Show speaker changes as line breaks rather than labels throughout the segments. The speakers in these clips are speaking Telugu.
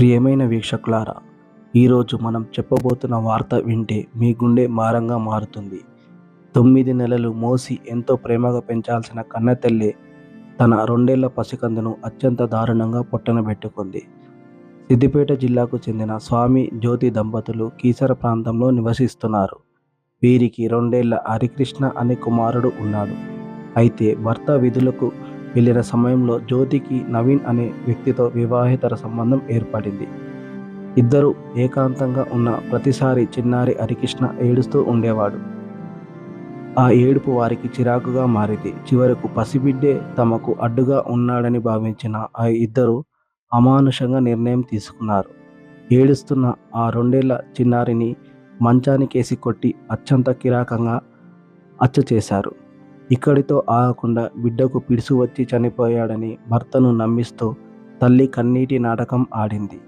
ప్రియమైన వీక్షకులారా, ఈరోజు మనం చెప్పబోతున్న వార్త వింటే మీ గుండె మారంగా మారుతుంది. 9 నెలలు మోసి ఎంతో ప్రేమగా పెంచాల్సిన కన్నతల్లి తన 2 ఏళ్ల పసికందును అత్యంత దారుణంగా పొట్టనబెట్టుకుంది. సిద్దిపేట జిల్లాకు చెందిన స్వామి జ్యోతి దంపతులు కీసర ప్రాంతంలో నివసిస్తున్నారు. వీరికి 2 ఏళ్ల హరికృష్ణ అనే కుమారుడు ఉన్నాడు. అయితే భర్త విధులకు వెళ్లిన సమయంలో జ్యోతికి నవీన్ అనే వ్యక్తితో వివాహేతర సంబంధం ఏర్పడింది. ఇద్దరు ఏకాంతంగా ఉన్న ప్రతిసారి చిన్నారి హరికృష్ణ ఏడుస్తూ ఉండేవాడు. ఆ ఏడుపు వారికి చిరాకుగా మారింది. చివరకు పసిబిడ్డే తమకు అడ్డుగా ఉన్నాడని భావించిన ఆ ఇద్దరు అమానుషంగా నిర్ణయం తీసుకున్నారు. ఏడుస్తున్న ఆ 2 ఏళ్ల చిన్నారిని మంచానికేసి కొట్టి అత్యంత కిరాకంగా హత్య చేశారు. ఇక్కడితో ఆగకుండా బిడ్డకు పిడుసు వచ్చి చనిపోయాడని భర్తను నమ్మిస్తూ తల్లి కన్నీటి నాటకం ఆడింది.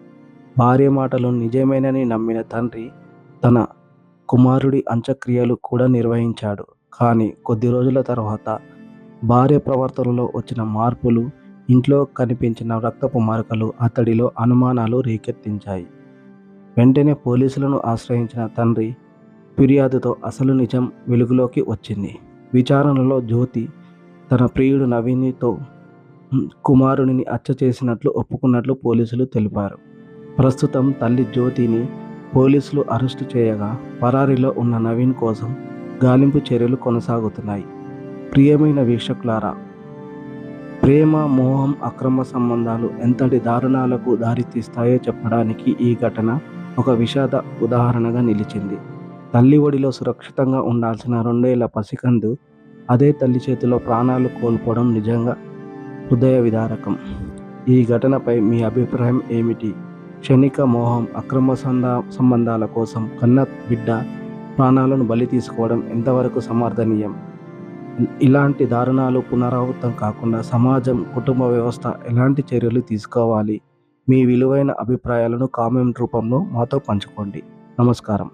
భార్య మాటలు నిజమేనని నమ్మిన తండ్రి తన కుమారుడి అంత్యక్రియలు కూడా నిర్వహించాడు. కానీ కొద్ది రోజుల తర్వాత భార్య ప్రవర్తనలో వచ్చిన మార్పులు, ఇంట్లో కనిపించిన రక్తపు మరకలు అతడిలో అనుమానాలు రేకెత్తించాయి. వెంటనే పోలీసులను ఆశ్రయించిన తండ్రి ఫిర్యాదుతో అసలు నిజం వెలుగులోకి వచ్చింది. విచారణలో జ్యోతి తన ప్రియుడు నవీన్తో కుమారుడిని హత్య చేసినట్లు ఒప్పుకున్నట్లు పోలీసులు తెలిపారు. ప్రస్తుతం తల్లి జ్యోతిని పోలీసులు అరెస్టు చేయగా పరారీలో ఉన్న నవీన్ కోసం గాలింపు చర్యలు కొనసాగుతున్నాయి. ప్రియమైన వీక్షకులారా, ప్రేమ, మోహం, అక్రమ సంబంధాలు ఎంతటి దారుణాలకు దారితీస్తాయో చెప్పడానికి ఈ ఘటన ఒక విషాద ఉదాహరణగా నిలిచింది. తల్లి ఒడిలో సురక్షితంగా ఉండాల్సిన 2 ఏళ్ల పసికందు అదే తల్లి చేతిలో ప్రాణాలు కోల్పోవడం నిజంగా హృదయ విదారకం. ఈ ఘటనపై మీ అభిప్రాయం ఏమిటి? క్షణిక మోహం, అక్రమ సంబంధాల కోసం కన్న బిడ్డ ప్రాణాలను బలి తీసుకోవడం ఎంతవరకు సమర్థనీయం? ఇలాంటి దారుణాలు పునరావృతం కాకుండా సమాజం, కుటుంబ వ్యవస్థ ఎలాంటి చర్యలు తీసుకోవాలి? మీ విలువైన అభిప్రాయాలను కామెంట్ రూపంలో మాతో పంచుకోండి. నమస్కారం.